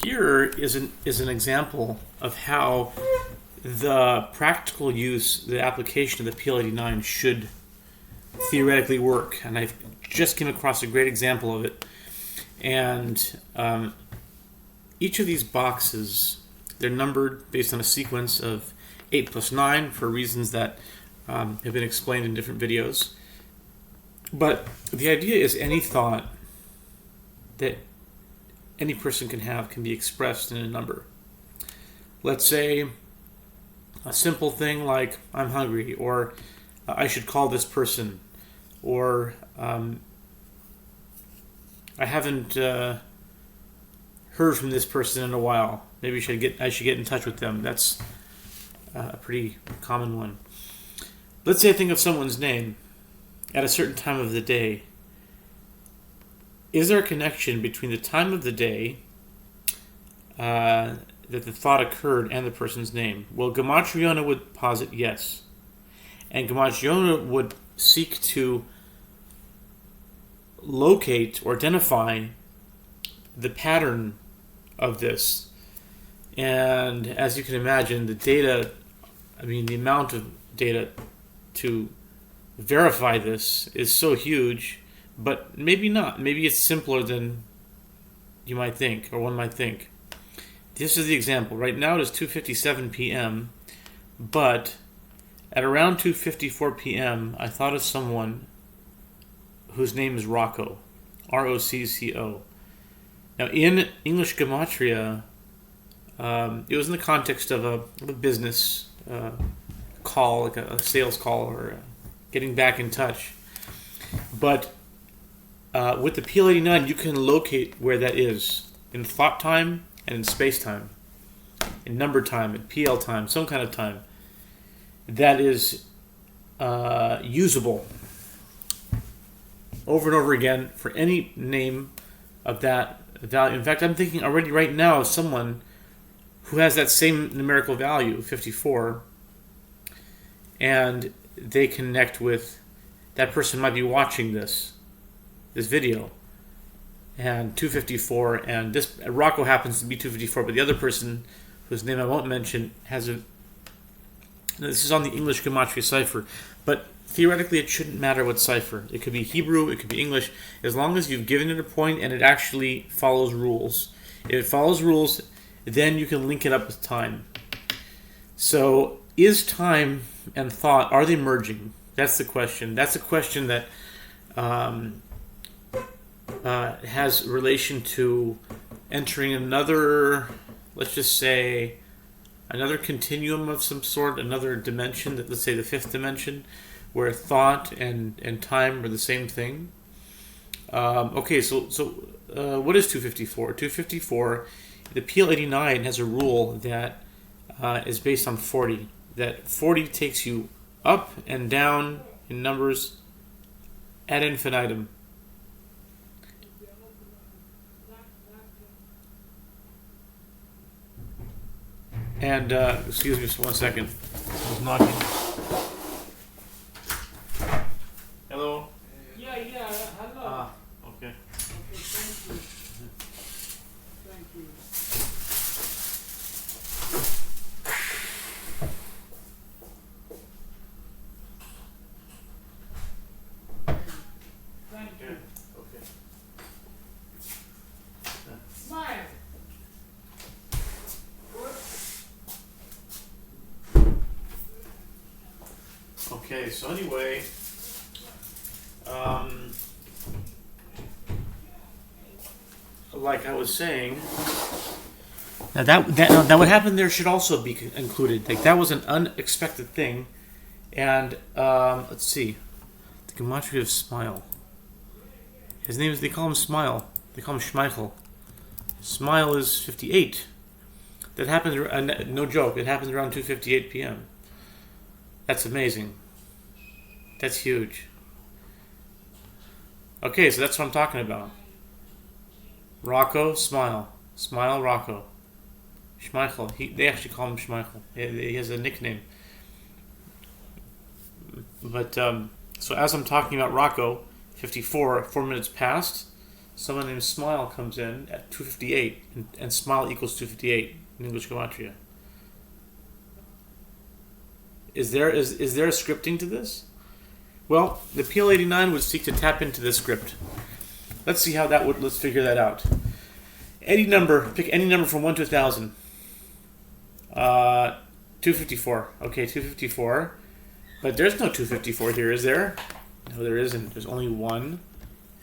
Here is an example of how the practical use, the application of the PL-89 should theoretically work. And I just came across a great example of it. And each of these boxes, they're numbered based on a sequence of 8 plus 9 for reasons that have been explained in different videos. But the idea is any thought that any person can have can be expressed in a number. Let's say a simple thing like I'm hungry, or I should call this person, or I haven't heard from this person in a while. Maybe I should get in touch with them. That's a pretty common one. Let's say I think of someone's name at a certain time of the day. Is there a connection between the time of the day that the thought occurred and the person's name? Well, Gematriona would posit yes. And Gematriona would seek to locate or identify the pattern of this. And as you can imagine, the amount of data to verify this is so huge, but maybe not. Maybe it's simpler than you might think, or one might think. This is the example. Right now it is 2:57 p.m., but at around 2:54 p.m., I thought of someone whose name is Rocco, R-O-C-C-O. Now, in English Gematria, it was in the context of a business call, like a sales call, or getting back in touch. But with the PL-89, you can locate where that is in thought time and in space time, in number time, in PL time, some kind of time that is usable over and over again for any name of that value. In fact, I'm thinking already right now of someone who has that same numerical value, 54, and they connect with that person might be watching this video, and 254, and this Rocco happens to be 254, but the other person, whose name I won't mention, has a. This is on the English Gematria cipher, but theoretically it shouldn't matter what cipher. It could be Hebrew, it could be English, as long as you've given it a point and it actually follows rules. If it follows rules, then you can link it up with time. So, is time and thought, are they merging? That's the question. That's a question that has relation to entering another, let's just say, another continuum of some sort, another dimension, let's say the fifth dimension, where thought and time are the same thing. Okay, so what is 254? 254, the PL-89 has a rule that is based on 40. That 40 takes you up and down in numbers ad infinitum. And, excuse me just 1 second. I was knocking. Hello? Yeah, hello. Okay. Okay, thank you. Thank you. Thank you. Okay. Smile. Okay, so anyway, like I was saying, now that what happened there should also be included. Like, that was an unexpected thing, and let's see, the gematria of Smile. His name is, they call him Smile. They call him Schmeichel. Smile is 58. That happens, no joke, it happens around 2:58 p.m. That's amazing. That's huge. Okay, so that's what I'm talking about. Rocco, Smile. Smile, Rocco. Schmeichel. They actually call him Schmeichel. He has a nickname. But, so as I'm talking about Rocco, 54, 4 minutes passed. someone named Smile comes in at 258, and Smile equals 258 in English Gematria. Is there a scripting to this? Well, the PL-89 would seek to tap into this script. Let's see how that would. Let's figure that out. Any number, pick any number from 1 to 1,000. 254. Okay, 254. But there's no 254 here, is there? No, there isn't. There's only 1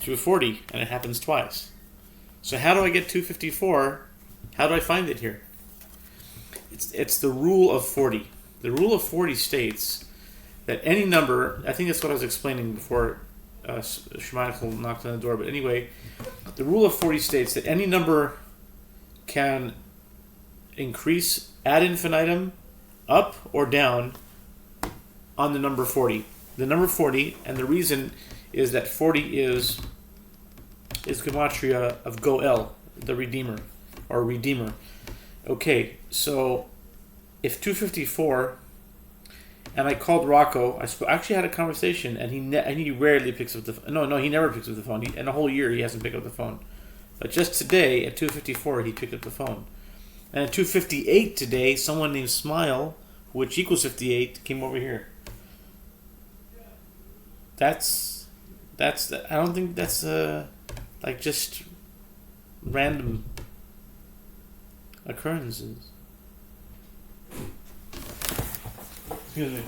through 40, and it happens twice. So how do I get 254? How do I find it here? It's the rule of 40. The rule of 40 states that any number, I think that's what I was explaining before Schmeichel knocked on the door, but anyway, the rule of 40 states that any number can increase ad infinitum, up or down, on the number 40. The number 40, and the reason is that 40 is gematria of Goel, the Redeemer, or Redeemer. Okay, so if 254, and I called Rocco, I actually had a conversation, and he rarely picks up the phone. No, he never picks up the phone. In a whole year, he hasn't picked up the phone. But just today, at 254, he picked up the phone. And at 258 today, someone named Smile, which equals 58, came over here. That's I don't think that's like just random occurrences. Excuse me.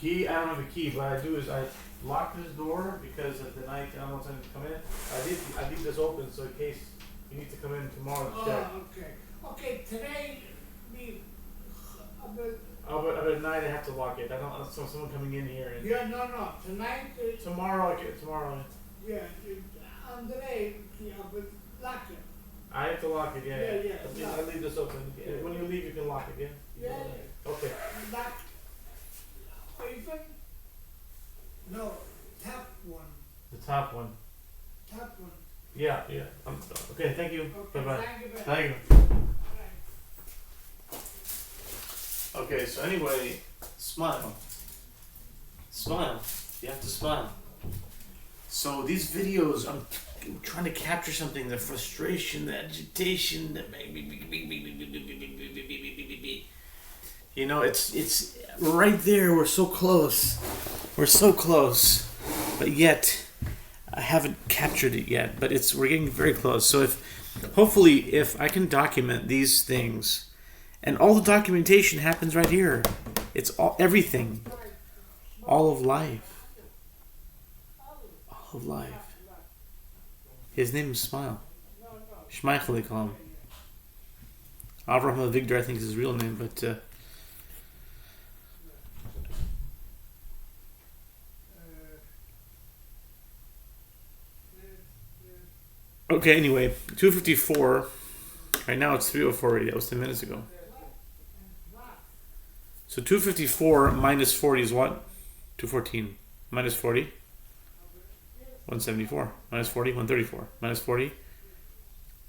Key. I don't have a key. What I do is I lock this door because at the night I don't want someone to come in. I leave this open so in case you need to come in tomorrow to check. Okay. Today, But at night I have to lock it. I don't want someone coming in here. And no. Tonight. Tomorrow. Yeah. And today, but lock it. I have to lock it. Yeah. I leave this open. Yeah. When you leave, you can lock it. Yeah. Yeah. Okay. Lock. Even. No, top one. The top one. Top one. Yeah. Okay. Thank you. Okay, Bye. thank you. Thank you. Okay, so anyway, smile. You have to smile. So these videos, I'm trying to capture something, the frustration, the agitation, the you know, it's right there. We're so close, but yet I haven't captured it yet. But we're getting very close. So hopefully if I can document these things. And all the documentation happens right here. It's everything. All of life. His name is Smile. Schmeichel, they call him. Avraham Avigdor, I think, is his real name, but... Okay, anyway, 254. Right now it's 3:04 already. That was 10 minutes ago. So 254 minus 40 is what? 214 minus 40? 174. Minus 40? 134. Minus 40?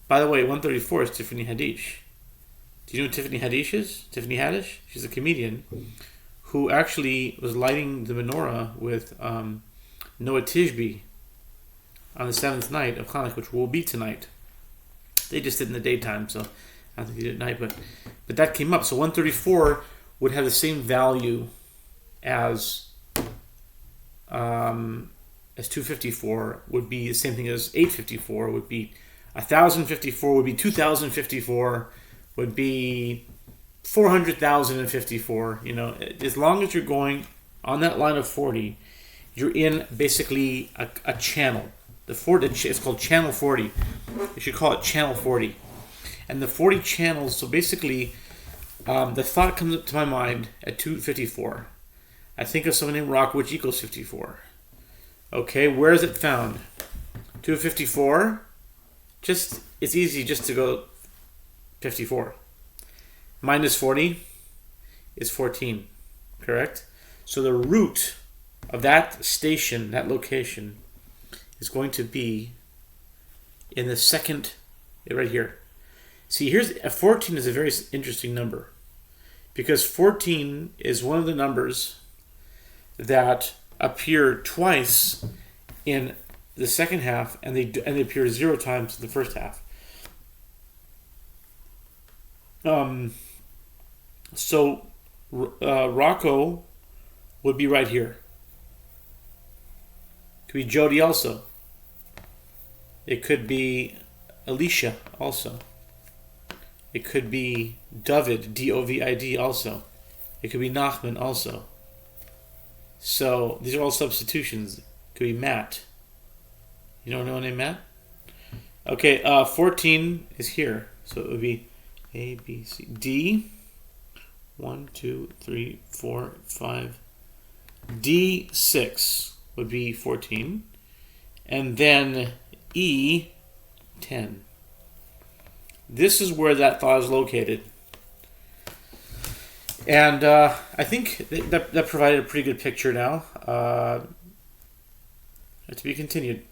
By the way, 134 is Tiffany Haddish. Do you know who Tiffany Haddish is? Tiffany Haddish? She's a comedian who actually was lighting the menorah with Noah Tishby on the 7th night of Chanukah, which will be tonight. They just did in the daytime, so I don't think they did at night, but that came up. So 134 would have the same value as 254, would be the same thing as 854, would be 1054, would be 2054, would be 400,054. You know, as long as you're going on that line of 40, you're in basically a channel. It's called channel 40. You should call it channel 40. And the 40 channels, so basically the thought comes up to my mind at 254. I think of someone named Rocco, which equals 54. Okay, where is it found? 254? It's easy just to go 54. Minus 40 is 14, correct? So the root of that station, that location, is going to be in the second, right here. See, 14 is a very interesting number, because 14 is one of the numbers that appear twice in the second half, and they appear 0 times in the first half. So Rocco would be right here. Could be Jody also. It could be Alicia also. It could be David, D-O-V-I-D also. It could be Nachman also. So these are all substitutions. It could be Matt. You don't know named Matt? Okay, 14 is here. So it would be A, B, C, D. 1, 2, 3, 4, 5. D6 would be 14. And then E, 10. This is where that thought is located. And I think that provided a pretty good picture now. To be continued.